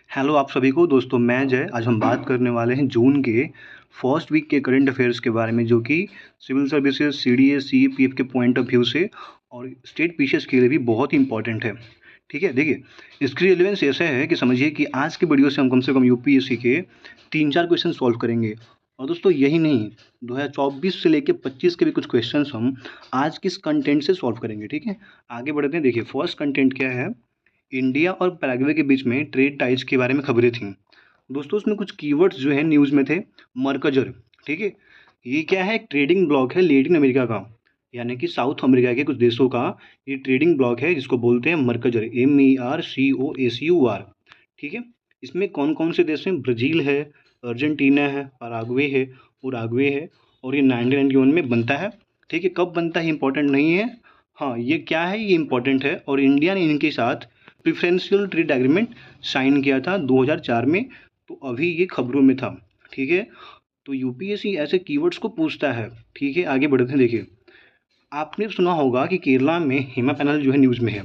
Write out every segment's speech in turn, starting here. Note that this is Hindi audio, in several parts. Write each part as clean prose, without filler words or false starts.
हेलो आप सभी को दोस्तों, मैं जय। आज हम बात करने वाले हैं जून के फर्स्ट वीक के करंट अफेयर्स के बारे में, जो कि सिविल सर्विसेज, सीडीएस, सीपीएफ के पॉइंट ऑफ व्यू से और स्टेट पीसीएस के लिए भी बहुत ही इंपॉर्टेंट है। ठीक है, देखिए इसकी रिलेवेंस ऐसा है कि समझिए कि आज के वीडियो से हम कम से कम यूपीएससी के 3-4 क्वेश्चन सॉल्व करेंगे। और दोस्तों यही नहीं, 2024 से लेकर 25 के भी कुछ क्वेश्चन हम आज किस कंटेंट से सॉल्व करेंगे। ठीक है, आगे बढ़ते हैं। देखिए फर्स्ट कंटेंट क्या है, इंडिया और पैराग्वे के बीच में ट्रेड टाइज के बारे में खबरें थीं। दोस्तों उसमें कुछ कीवर्ड्स जो है न्यूज़ में थे। मरकजर, ठीक है, ये क्या है, एक ट्रेडिंग ब्लॉक है लैटिन अमेरिका का, यानी कि साउथ अमेरिका के कुछ देशों का ये ट्रेडिंग ब्लॉक है, जिसको बोलते हैं मरकजर, MERCOSUR। ठीक है, इसमें कौन कौन से देश हैं, ब्राज़ील है, अर्जेंटीना है, पैराग्वे है, उरुग्वे है, और ये 1991 में बनता है। ठीक है, कब बनता है इंपॉर्टेंट नहीं है, हाँ ये क्या है ये इंपॉर्टेंट है। और इंडिया ने इनके साथ प्रिफरेंशियल ट्रेड एग्रीमेंट साइन किया था 2004 में, तो अभी ये खबरों में था। ठीक है, तो यूपीएससी ऐसे कीवर्ड्स को पूछता है। ठीक है, आगे बढ़ते हैं। देखिए आपने सुना होगा कि केरला में हेमा पैनल जो है न्यूज़ में है।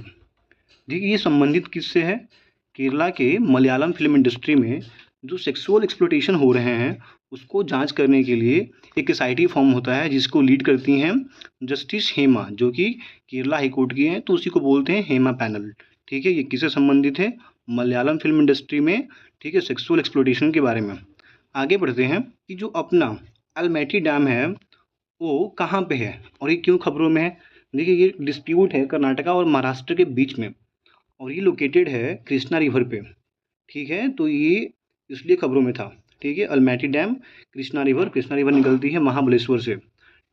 देखिए ये संबंधित किससे है, केरला के मलयालम फिल्म इंडस्ट्री में जो सेक्सुअल एक्सप्लॉयटेशन हो रहे हैं उसको जांच करने के लिए एक एसआईटी फॉर्म होता है, जिसको लीड करती हैं जस्टिस हेमा, जो कि केरला हाई कोर्ट की हैं, तो उसी को बोलते हैं हेमा पैनल। ठीक है, ये किससे संबंधित है, मलयालम फिल्म इंडस्ट्री में। ठीक है, सेक्सुअल एक्सप्लॉयटेशन के बारे में। आगे बढ़ते हैं कि जो अपना अल्मेटी डैम है वो कहाँ पे है और ये क्यों खबरों में है। देखिए ये डिस्प्यूट है कर्नाटका और महाराष्ट्र के बीच में, और ये लोकेटेड है कृष्णा रिवर पे। ठीक है, तो ये इसलिए खबरों में था। ठीक है, अल्मेटी डैम, कृष्णा रिवर निकलती है महाबलेश्वर से।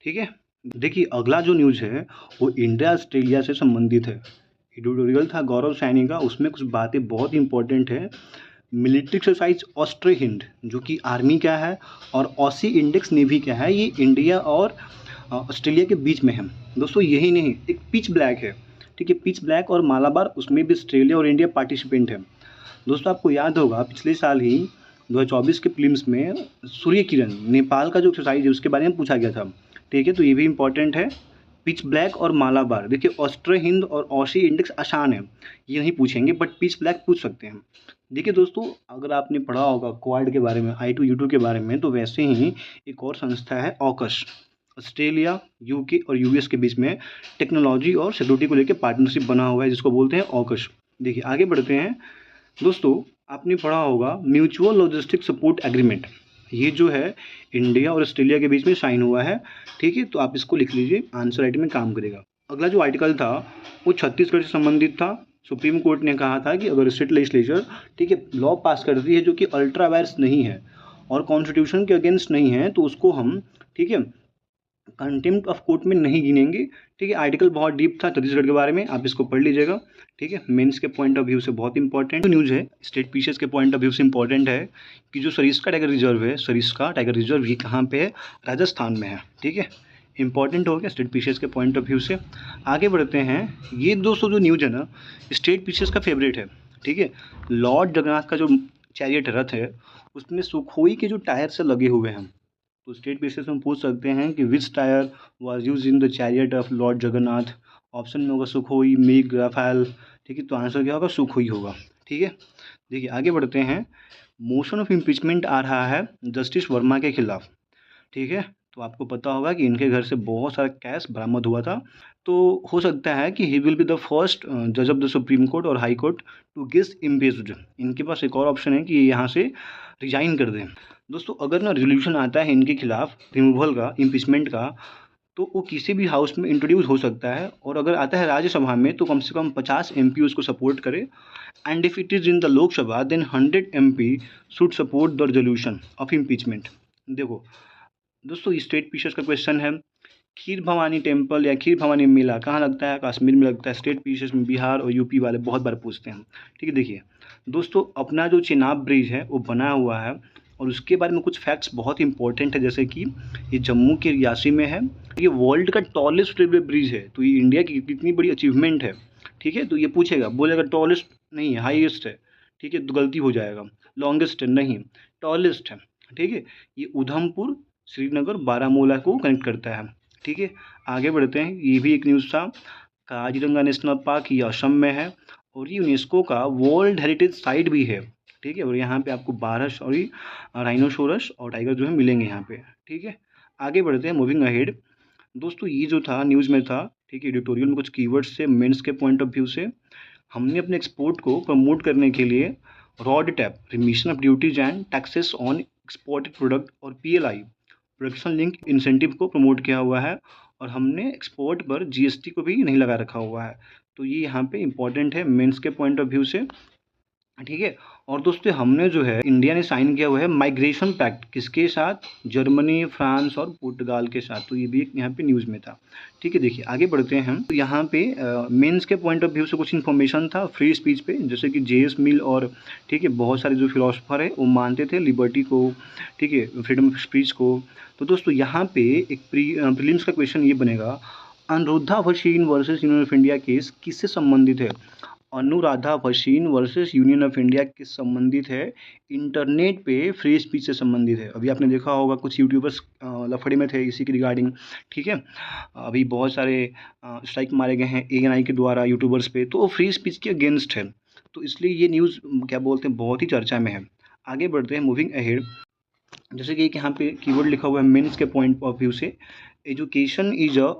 ठीक है, देखिए अगला जो न्यूज़ है वो इंडिया ऑस्ट्रेलिया से संबंधित है। एडिटोरियल था गौरव सैनी का, उसमें कुछ बातें बहुत इंपॉर्टेंट है। मिलिट्री एक्सरसाइज ऑस्ट्रे हिंड, जो कि आर्मी क्या है, और ऑसी इंडेक्स नेवी क्या है, ये इंडिया और ऑस्ट्रेलिया के बीच में है। दोस्तों यही नहीं, एक पिच ब्लैक है। ठीक है, पिच ब्लैक और मालाबार, उसमें भी ऑस्ट्रेलिया और इंडिया पार्टिसिपेंट है। दोस्तों आपको याद होगा पिछले साल ही 2024 के प्रीलिम्स में सूर्य किरण नेपाल का जो एक्सरसाइज है उसके बारे में पूछा गया था। ठीक है, तो ये भी इंपॉर्टेंट है। पिच ब्लैक और मालाबार, देखिए ऑस्ट्रे हिंद और ऑसी इंडेक्स आसान है, ये नहीं पूछेंगे, बट पिच ब्लैक पूछ सकते हैं। देखिए दोस्तों अगर आपने पढ़ा होगा क्वाड के बारे में, I2U2 के बारे में, तो वैसे ही एक और संस्था है ऑकस, ऑस्ट्रेलिया, यूके और यूएस के बीच में टेक्नोलॉजी और सिक्योरिटी को लेकर पार्टनरशिप बना हुआ है, जिसको बोलते हैं ऑकस। देखिए आगे बढ़ते हैं। दोस्तों आपने पढ़ा होगा म्यूचुअल लॉजिस्टिक सपोर्ट एग्रीमेंट, ये जो है इंडिया और ऑस्ट्रेलिया के बीच में साइन हुआ है। ठीक है, तो आप इसको लिख लीजिए, आंसर राइट में काम करेगा। अगला जो आर्टिकल था वो छत्तीसगढ़ से संबंधित था। सुप्रीम कोर्ट ने कहा था कि अगर स्टेट लेजिस्लेचर, ठीक है, लॉ पास करती है जो कि अल्ट्रा वायरस नहीं है और कॉन्स्टिट्यूशन के अगेंस्ट नहीं है, तो उसको हम, ठीक है, कंटेम्प्ट ऑफ कोर्ट में नहीं गिनेंगे। ठीक है, आर्टिकल बहुत डीप था छत्तीसगढ़ के बारे में, आप इसको पढ़ लीजिएगा। ठीक है, मेंस के पॉइंट ऑफ व्यू से बहुत इंपॉर्टेंट न्यूज़ है, स्टेट पीसीएस के पॉइंट ऑफ व्यू से इंपॉर्टेंट है कि जो सरिस्का टाइगर रिजर्व है, सरिस्का टाइगर रिजर्व ये कहाँ पे है, राजस्थान में है। ठीक है, इंपॉर्टेंट हो गया स्टेट पीसीएस के पॉइंट ऑफ व्यू से। आगे बढ़ते हैं। ये दोस्तों जो न्यूज़ है ना, स्टेट पीसीएस का फेवरेट है। ठीक है, लॉर्ड जगन्नाथ का जो चैरियट रथ है उसमें सुखोई के जो टायर से लगे हुए हैं, तो स्टेट बेसिस हम पूछ सकते हैं कि which tyre was used in the chariot of lord Jagannath. Option में होगा सुखोई, मिग, राफेल। ठीक है, तो आंसर क्या होगा, सुखोई होगा। ठीक है, देखिए आगे बढ़ते हैं। मोशन ऑफ इम्पीचमेंट आ रहा है जस्टिस वर्मा के खिलाफ। ठीक है, तो आपको पता होगा कि इनके घर से बहुत सारा कैश बरामद हुआ था, तो हो सकता है कि he will be the first जज ऑफ द सुप्रीम कोर्ट और high court to get impeached. इनके पास एक और ऑप्शन है कि ये यहाँ से रिजाइन कर दें। दोस्तों अगर ना रेजोल्यूशन आता है इनके खिलाफ रिमूवल का, इम्पीचमेंट का, तो वो किसी भी हाउस में इंट्रोड्यूस हो सकता है, और अगर आता है राज्यसभा में तो कम से कम 50 MP उसको सपोर्ट करे, and if it is in the Lok Sabha then 100 MP should support the resolution of impeachment. देखो दोस्तों स्टेट पीसीएस का क्वेश्चन है, खीर भवानी टेम्पल या खीर भवानी मेला कहाँ लगता है, कश्मीर में लगता है। स्टेट पीसीएस में बिहार और यूपी वाले बहुत बार पूछते हैं। ठीक है, देखिए दोस्तों अपना जो चेनाब ब्रिज है वो बना हुआ है, और उसके बारे में कुछ फैक्ट्स बहुत इंपॉर्टेंट है, जैसे कि ये जम्मू के रियासी में है, ये वर्ल्ड का टॉलेस्ट रेलवे ब्रिज है, तो ये इंडिया की कितनी बड़ी अचीवमेंट है। ठीक है, तो ये पूछेगा, बोलेगा टॉलेस्ट नहीं है, हाईएस्ट है। ठीक है, तो गलती हो जाएगा, लॉन्गेस्ट है नहीं, टॉलेस्ट है। ठीक है, ये उधमपुर, श्रीनगर, बारामूला को कनेक्ट करता है। ठीक है, आगे बढ़ते हैं। ये भी एक न्यूज़ था, काजीरंगा नेशनल पार्क ये असम में है, और ये यूनेस्को का वर्ल्ड हेरिटेज साइट भी है। ठीक है। और यहाँ पे आपको 12 सॉरी राइनोसोरस और टाइगर जो है मिलेंगे यहाँ पे, ठीक है। आगे बढ़ते हैं, मूविंग अहेड। दोस्तों ये जो था न्यूज़ में था, ठीक है, एडिटोरियल में कुछ कीवर्ड्स थे मेंस के पॉइंट ऑफ व्यू से। हमने अपने एक्सपोर्ट को प्रमोट करने के लिए rod tap, remission of duties and taxes on exported product और पीएलआई, प्रोडक्शन लिंक इंसेंटिव को प्रमोट किया हुआ है। और हमने एक्सपोर्ट पर जीएसटी को भी नहीं लगा रखा हुआ है। तो ये यहाँ पे इंपॉर्टेंट है मेंस के पॉइंट ऑफ व्यू से, ठीक है। और दोस्तों हमने जो है इंडिया ने साइन किया हुआ है माइग्रेशन पैक्ट, किसके साथ? जर्मनी, फ्रांस और पुर्तगाल के साथ। तो ये भी एक यहाँ पे न्यूज़ में था, ठीक है। देखिए आगे बढ़ते हैं हम। तो यहाँ पे मेंस के पॉइंट ऑफ व्यू से कुछ इन्फॉर्मेशन था फ्री स्पीच पे, जैसे कि जेएस मिल और, ठीक है, बहुत सारे जो फिलोसफर है वो मानते थे लिबर्टी को, ठीक है, फ्रीडम ऑफ स्पीच को। तो दोस्तों यहाँ पे एक प्रीलिम्स का क्वेश्चन ये बनेगा, Anuradha Bhasin versus union of India case किससे संबंधित है? Anuradha Bhasin versus union of India किस संबंधित है? इंटरनेट पे फ्री स्पीच से संबंधित है। अभी आपने देखा होगा कुछ यूट्यूबर्स लफड़े में थे इसी के रिगार्डिंग, ठीक है। अभी बहुत सारे स्ट्राइक मारे गए हैं एएनआई के द्वारा यूट्यूबर्स पे, तो वो फ्री स्पीच के अगेंस्ट है। तो इसलिए ये न्यूज़ क्या बोलते हैं, बहुत ही चर्चा में है। आगे बढ़ते हैं, मूविंग अहेड। जैसे कि एक यहाँ पे कीवर्ड लिखा हुआ है मेंस के पॉइंट ऑफ व्यू से, education is a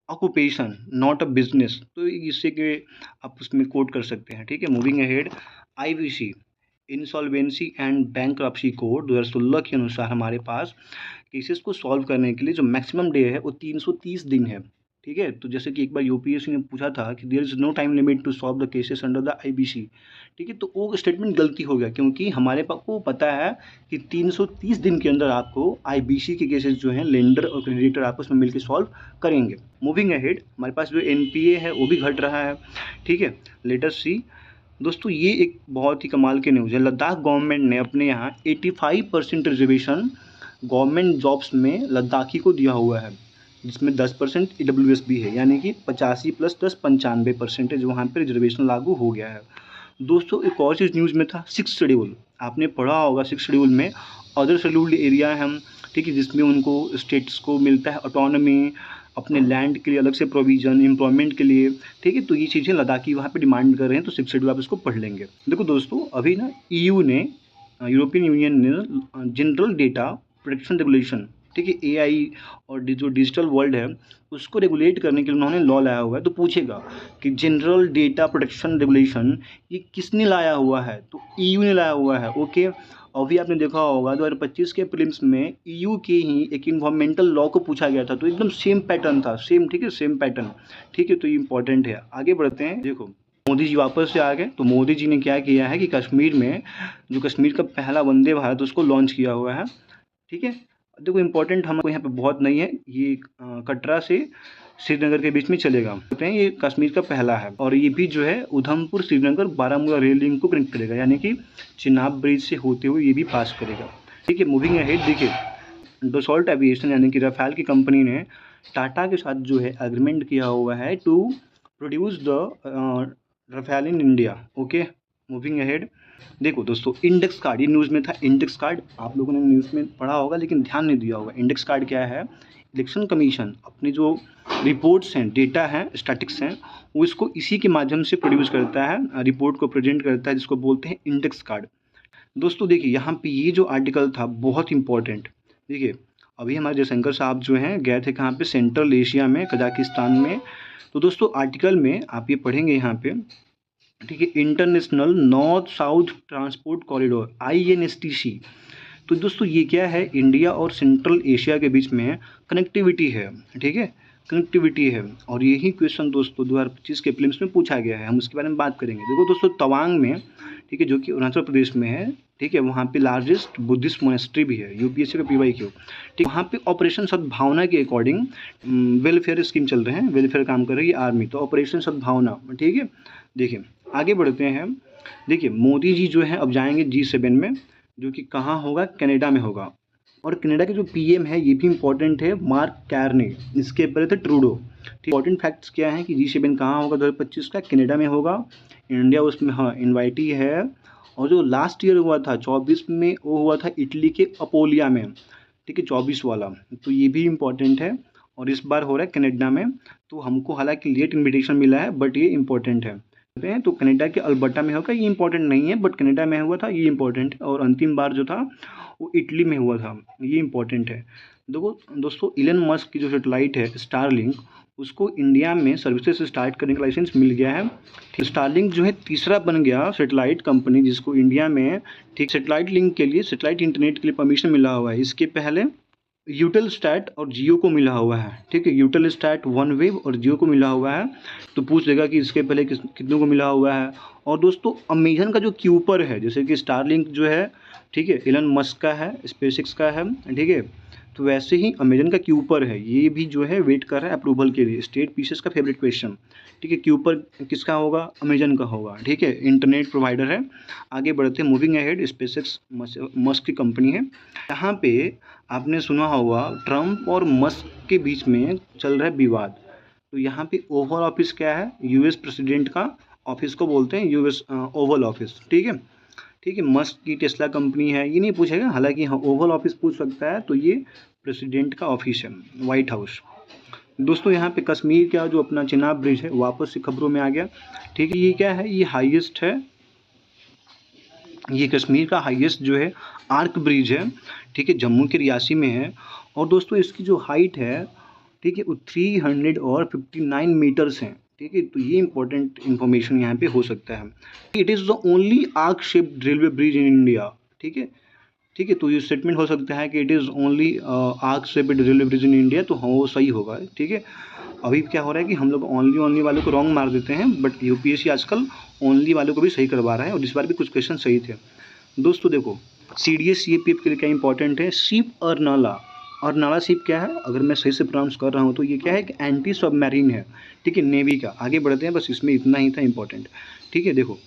occupation not a business. तो इससे के आप उसमें कोट कर सकते हैं, ठीक है। Moving ahead, IBC insolvency and bankruptcy code 2016 के अनुसार हमारे पास केसेस को सॉल्व करने के लिए जो मैक्सिमम डे है वो 330 दिन है, ठीक है। तो जैसे कि एक बार यूपीएससी ने पूछा था कि there is no time limit to solve the cases under the IBC, ठीक है। तो वो स्टेटमेंट गलती हो गया, क्योंकि हमारे पास को पता है कि 330 दिन के अंदर आपको आईबीसी के केसेस जो हैं लेंडर और क्रेडिटर आपस में मिलकर सॉल्व करेंगे। मूविंग अहेड, हमारे पास जो एनपीए है वो भी घट रहा है, ठीक है। लेट अस सी। दोस्तों ये एक बहुत ही कमाल की न्यूज़ है, लद्दाख गवर्नमेंट ने अपने यहाँ 85% रिजर्वेशन गवर्नमेंट जॉब्स में लद्दाखी को दिया हुआ है, जिसमें 10% ईडब्ल्यूएस भी है, यानी कि 85 + 10 95% वहाँ पे रिजर्वेशन लागू हो गया है। दोस्तों एक और चीज़ न्यूज़ में था, 6 शेड्यूल। आपने पढ़ा होगा 6 शेड्यूल में अदर शेड्यूल्ड एरिया है, ठीक है, जिसमें उनको स्टेट्स को मिलता है ऑटोनॉमी, अपने लैंड के लिए अलग से प्रोविज़न, एम्प्लॉयमेंट के लिए, ठीक है। तो ये चीज़ें लद्दाखी वहाँ पे डिमांड कर रहे हैं, तो 6 शेड्यूल आप इसको पढ़ लेंगे। देखो दोस्तों अभी ना ईयू ने, यूरोपियन यूनियन ने जनरल डेटा प्रोटेक्शन रेगुलेशन, ठीक है, एआई और जो डिजिटल वर्ल्ड है उसको रेगुलेट करने के लिए उन्होंने लॉ लाया हुआ है। तो पूछेगा कि जनरल डेटा प्रोटेक्शन रेगुलेशन ये किसने लाया हुआ है? तो ईयू ने लाया हुआ है, ओके। अभी आपने देखा होगा 2025 के प्रीलिम्स में ईयू के ही एक इन्वायरमेंटल लॉ को पूछा गया था, तो एकदम सेम पैटर्न था, सेम, ठीक है, सेम पैटर्न, ठीक है। तो ये इंपॉर्टेंट है। आगे बढ़ते हैं। देखो मोदी जी वापस से आ गए, तो मोदी जी ने क्या किया है कि कश्मीर में जो कश्मीर का पहला वंदे भारत उसको लॉन्च किया हुआ है, ठीक है। देखो इंपॉर्टेंट हमको यहाँ पे बहुत नहीं है, ये कटरा से श्रीनगर के बीच में चलेगा, कहते हैं ये कश्मीर का पहला है। और ये भी जो है उधमपुर श्रीनगर बारामूला रेल लिंक को कनेक्ट करेगा, यानी कि चिनाब ब्रिज से होते हुए ये भी पास करेगा, ठीक है। मूविंग अहेड, देखिए डसॉल्ट एविएशन यानी कि रफाल की कंपनी ने टाटा के साथ जो है एग्रीमेंट किया हुआ है to produce the Rafale in India, okay. Moving ahead, देखो दोस्तों इंडेक्स कार्ड, ये न्यूज़ में था। इंडेक्स कार्ड आप लोगों ने न्यूज़ में पढ़ा होगा लेकिन ध्यान नहीं दिया होगा। इंडेक्स कार्ड क्या है? इलेक्शन कमीशन अपनी जो रिपोर्ट्स हैं, डेटा हैं, स्टैटिक्स हैं, वो इसको इसी के माध्यम से प्रोड्यूस करता है, रिपोर्ट को प्रेजेंट करता है, जिसको बोलते हैं इंडेक्स कार्ड। दोस्तों देखिए यहाँ पे ये जो आर्टिकल था बहुत इंपॉर्टेंट। देखिए अभी हमारे जयशंकर साहब जो हैं गए थे कहाँ पे? सेंट्रल एशिया में, कजाकिस्तान में। तो दोस्तों आर्टिकल में आप ये पढ़ेंगे यहाँ पे, ठीक है, international north south transport corridor INSTC। तो दोस्तों ये क्या है? इंडिया और सेंट्रल एशिया के बीच में कनेक्टिविटी है, ठीक है, कनेक्टिविटी है। और यही क्वेश्चन दोस्तों 2025 के प्रीलिम्स में पूछा गया है, हम उसके बारे में बात करेंगे। देखो दोस्तों तवांग में, ठीक है, जो कि अरुणाचल प्रदेश में है, ठीक है, वहाँ पे लार्जेस्ट बुद्धिस्ट मोनेस्ट्री भी है, यूपीएससी का PYQ, ठीक। वहाँ पे ऑपरेशन सद्भावना के अकॉर्डिंग वेलफेयर स्कीम चल रहे हैं, वेलफेयर काम कर रही है आर्मी, तो ऑपरेशन सद्भावना, ठीक है। देखिए आगे बढ़ते हैं। देखिए मोदी जी जो है अब जाएंगे G7 में, जो कि कहाँ होगा? कनाडा में होगा। और कनाडा के जो PM है ये भी इंपॉर्टेंट है, मार्क कार्नी, इसके पहले थे ट्रूडो। इंपॉर्टेंट फैक्ट्स क्या है कि G7 कहाँ होगा? 2025 का कनाडा में होगा। इंडिया उसमें हाँ इन्वाइटी है। और जो लास्ट ईयर हुआ था 24 में, वो हुआ था इटली के अपोलिया में, ठीक है, 24 वाला। तो ये भी इम्पोर्टेंट है। और इस बार हो रहा है कनाडा में। तो हमको हालांकि लेट इन्विटेशन मिला है, बट ये इम्पोर्टेंट है। हैं तो कनाडा के अल्बर्टा में होगा, ये इंपॉर्टेंट नहीं है, बट कनाडा में हुआ था, ये इंपॉर्टेंट है। और अंतिम बार जो था वो इटली में हुआ था, ये इंपॉर्टेंट है। देखो दोस्तों, इलन मस्क की जो सेटेलाइट है स्टारलिंक, उसको इंडिया में सर्विसेज स्टार्ट करने का लाइसेंस मिल गया है। स्टारलिंक जो है तीसरा बन गया सेटेलाइट कंपनी जिसको इंडिया में ठीक सेटेलाइट लिंक के लिए, सेटेलाइट इंटरनेट के लिए परमिशन मिला हुआ है। इसके पहले यूटेलस्टैट और जियो को मिला हुआ है, ठीक है, यूटेलस्टैट, वनवेव और जियो को मिला हुआ है। तो पूछ लेगा कि इसके पहले कितनों को मिला हुआ है। और दोस्तों अमेजन का जो क्यूपर है, जैसे कि स्टारलिंक जो है, ठीक है, इलन मस्क का है, स्पेसएक्स का है, ठीक है, तो वैसे ही अमेजन का क्यूपर है, ये भी जो है वेट कर रहा है अप्रूवल के लिए। स्टेट पीसेस का फेवरेट क्वेश्चन, ठीक है, क्यूपर किसका होगा? अमेजन का होगा, ठीक है, इंटरनेट प्रोवाइडर है। आगे बढ़ते हैं, मूविंग अहेड, स्पेसएक्स मस्क की कंपनी है। यहाँ पे आपने सुना होगा ट्रम्प और मस्क के बीच में चल रहा है विवाद। तो यहाँ पे ओवल ऑफिस क्या है? यूएस प्रेसिडेंट का ऑफिस को बोलते हैं यूएस ओवल ऑफिस, ठीक है, ठीक है। मस्क की टेस्ला कंपनी है, ये नहीं पूछेगा, हालांकि हाँ ओवल ऑफिस पूछ सकता है। तो ये प्रेसिडेंट का ऑफिस है, वाइट हाउस। दोस्तों यहाँ पे कश्मीर का जो अपना चिनाब ब्रिज है वापस से खबरों में आ गया, ठीक है। ये क्या है? ये हाईएस्ट है, ये कश्मीर का हाईएस्ट जो है आर्क ब्रिज है, ठीक है, जम्मू के रियासी में है। और दोस्तों इसकी जो हाइट है, ठीक है, वो 359 मीटर्स हैं, ठीक है। तो ये इंपॉर्टेंट इन्फॉर्मेशन यहाँ पे हो सकता है। It is the only arc shaped railway bridge in India, ठीक है, ठीक है। तो ये स्टेटमेंट हो सकता है कि it is only arc shaped railway bridge in India, तो हाँ वो सही होगा, ठीक है। अभी क्या हो रहा है कि हम लोग ओनली वाले को रॉन्ग मार देते हैं, बट यूपीएससी आजकल ओनली वाले को भी सही करवा रहा है, और इस बार भी कुछ क्वेश्चन सही थे। दोस्तों देखो, सीडीएस सीएपीएफ के लिए क्या इंपॉर्टेंट है? शिप अर्नाला। अर्नाला शिप क्या है? अगर मैं सही से प्रोनाउंस कर रहा हूँ तो ये क्या है कि एंटी सबमरीन है, ठीक है, नेवी का। आगे बढ़ते हैं, बस इसमें इतना ही था इंपॉर्टेंट, ठीक है। देखो,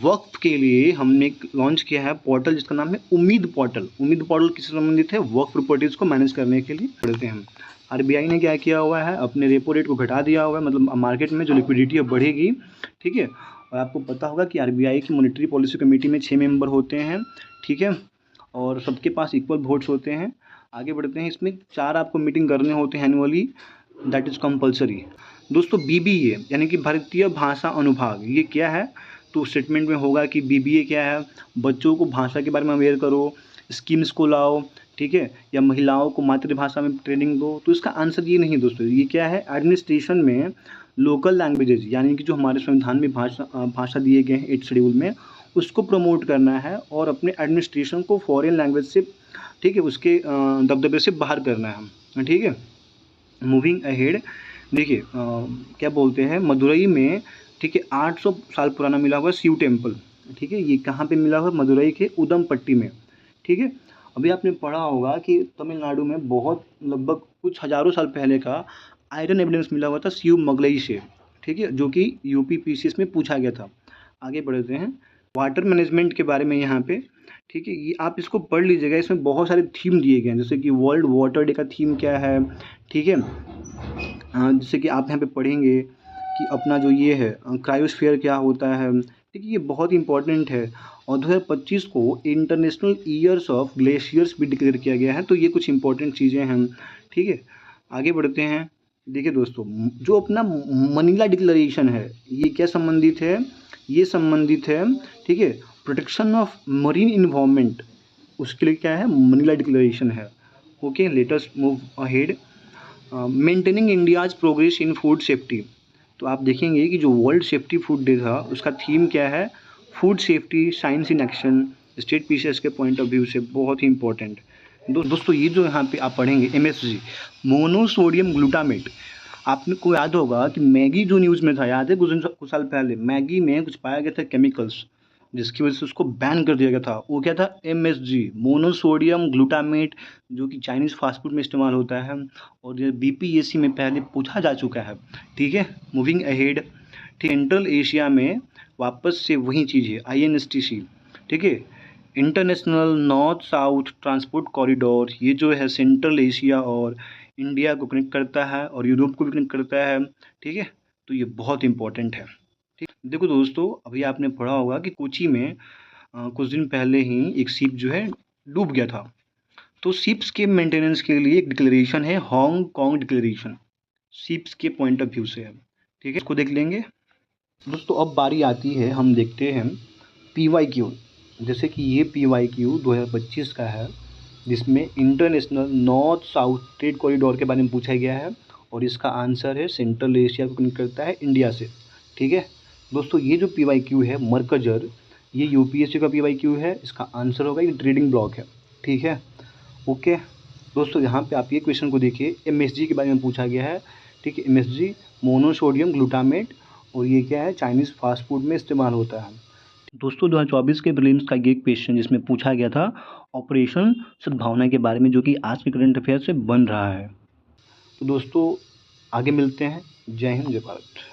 वक्फ के लिए हमने एक लॉन्च किया है पोर्टल जिसका नाम है उम्मीद पोर्टल। उम्मीद पोर्टल किससे संबंधित है? वक्फ प्रॉपर्टीज़ को मैनेज करने के लिए। पढ़ते हैं हम, आरबीआई ने क्या किया हुआ है? अपने रेपो रेट को घटा दिया हुआ है, मतलब मार्केट में जो लिक्विडिटी है बढ़ेगी, ठीक है। और आपको पता होगा कि आरबीआई की मॉनेटरी पॉलिसी कमेटी में 6 मेंबर होते हैं, ठीक है, और सबके पास इक्वल वोट्स होते हैं। आगे बढ़ते हैं, इसमें 4 आपको मीटिंग करने होते हैं एनुअली, दैट इज़ कंपलसरी। दोस्तों बीबीए यानी कि भारतीय भाषा अनुभाग, ये क्या है? तो स्टेटमेंट में होगा कि बीबीए क्या है? बच्चों को भाषा के बारे में अवेयर करो, स्कीम्स को लाओ, ठीक है, या महिलाओं को मातृभाषा में ट्रेनिंग दो। तो इसका आंसर ये नहीं दोस्तों, ये क्या है? एडमिनिस्ट्रेशन में लोकल लैंग्वेजेज, यानी कि जो हमारे संविधान में भाषा दिए गए हैं 8 शेड्यूल में, उसको प्रमोट करना है और अपने एडमिनिस्ट्रेशन को फॉरेन लैंग्वेज से, ठीक है, उसके दबदबे से बाहर करना है, ठीक है। मूविंग अहेड, देखिए क्या बोलते हैं, मदुरई में, ठीक है, 800 साल पुराना मिला हुआ शिव टेम्पल, ठीक है। ये कहाँ पे मिला हुआ? मदुरई के उदमपट्टी में, ठीक है। अभी आपने पढ़ा होगा कि तमिलनाडु में बहुत लगभग कुछ हज़ारों साल पहले का आयरन एविडेंस मिला हुआ था शिव मगलई से, ठीक है, जो कि यूपी पीसीएस में पूछा गया था। आगे बढ़ते हैं, वाटर मैनेजमेंट के बारे में यहाँ पे, ठीक है, ये आप इसको पढ़ लीजिएगा। इसमें बहुत सारे थीम दिए गए हैं, जैसे कि वर्ल्ड वाटर डे का थीम क्या है, ठीक है। जैसे कि आप यहाँ पे पढ़ेंगे कि अपना जो ये है क्रायोस्फीयर क्या होता है, ठीक है, ये बहुत इंपॉर्टेंट है। और 2025 को इंटरनेशनल ईयर्स ऑफ ग्लेशियर्स भी डिक्लेयर किया गया है। तो ये कुछ इंपॉर्टेंट चीज़ें हैं, ठीक है। आगे बढ़ते हैं, देखिए दोस्तों, जो अपना मनीला डिक्लेरेशन है, ये क्या संबंधित है? ये संबंधित है, ठीक है, प्रोटेक्शन ऑफ मरीन इन्वायरमेंट, उसके लिए क्या है? मनीला डिक्लेरेशन है। Okay, let us move ahead. Maintaining India's progress in food safety. तो आप देखेंगे कि जो वर्ल्ड सेफ्टी फूड डे था उसका थीम क्या है? Food safety science in action. State PCS के पॉइंट ऑफ व्यू से बहुत ही इंपॉर्टेंट। दोस्तों ये जो यहाँ पे आप पढ़ेंगे एमएसजी, मोनोसोडियम ग्लूटामेट। आपने को याद होगा कि मैगी जो न्यूज़ में था, याद है कुछ साल पहले मैगी में कुछ पाया गया था केमिकल्स, जिसकी वजह से उसको बैन कर दिया गया था। वो क्या था? एमएसजी, मोनोसोडियम ग्लूटामेट, जो कि चाइनीज़ फास्ट फूड में इस्तेमाल होता है और ये बीपीएससी में पहले पूछा जा चुका है, ठीक है। मूविंग अहेड, ठीक, सेंट्रल एशिया में वापस से वही चीज़ है, आईएनएसटीसी, ठीक है, international north south transport corridor. ये जो है सेंट्रल एशिया और इंडिया को कनेक्ट करता है और यूरोप को भी कनेक्ट करता है, ठीक है। तो ये बहुत इंपॉर्टेंट है, ठीक। देखो दोस्तों, अभी आपने पढ़ा होगा कि कोची में कुछ दिन पहले ही एक शिप जो है डूब गया था। तो शिप्स के मेंटेनेंस के लिए एक डिक्लेरेशन है, हांगकांग डिक्लेरेशन, शिप्स के पॉइंट ऑफ व्यू से है, ठीक है, इसको देख लेंगे। दोस्तों अब बारी आती है, हम देखते हैं PYQ। जैसे कि ये PYQ 2025 का है, जिसमें international north south trade corridor के बारे में पूछा गया है और इसका आंसर है सेंट्रल एशिया को कनेक्ट करता है इंडिया से। ठीक है दोस्तों, ये जो PYQ है मरकजर, ये UPSC का PYQ है, इसका आंसर होगा ये ट्रेडिंग ब्लॉक है। ठीक है, ओके दोस्तों, यहाँ पे आप ये क्वेश्चन को देखिए, MSG के बारे में पूछा गया है। ठीक है, MSG मोनोसोडियम ग्लूटामेट, और ये क्या है, चाइनीज़ फास्ट फूड में इस्तेमाल होता है। दोस्तों 2024 के प्रीलिम्स का ये क्वेश्चन जिसमें पूछा गया था ऑपरेशन सद्भावना के बारे में, जो कि आज के करंट अफेयर से बन रहा है। तो दोस्तों आगे मिलते हैं। जय हिंद, जय भारत।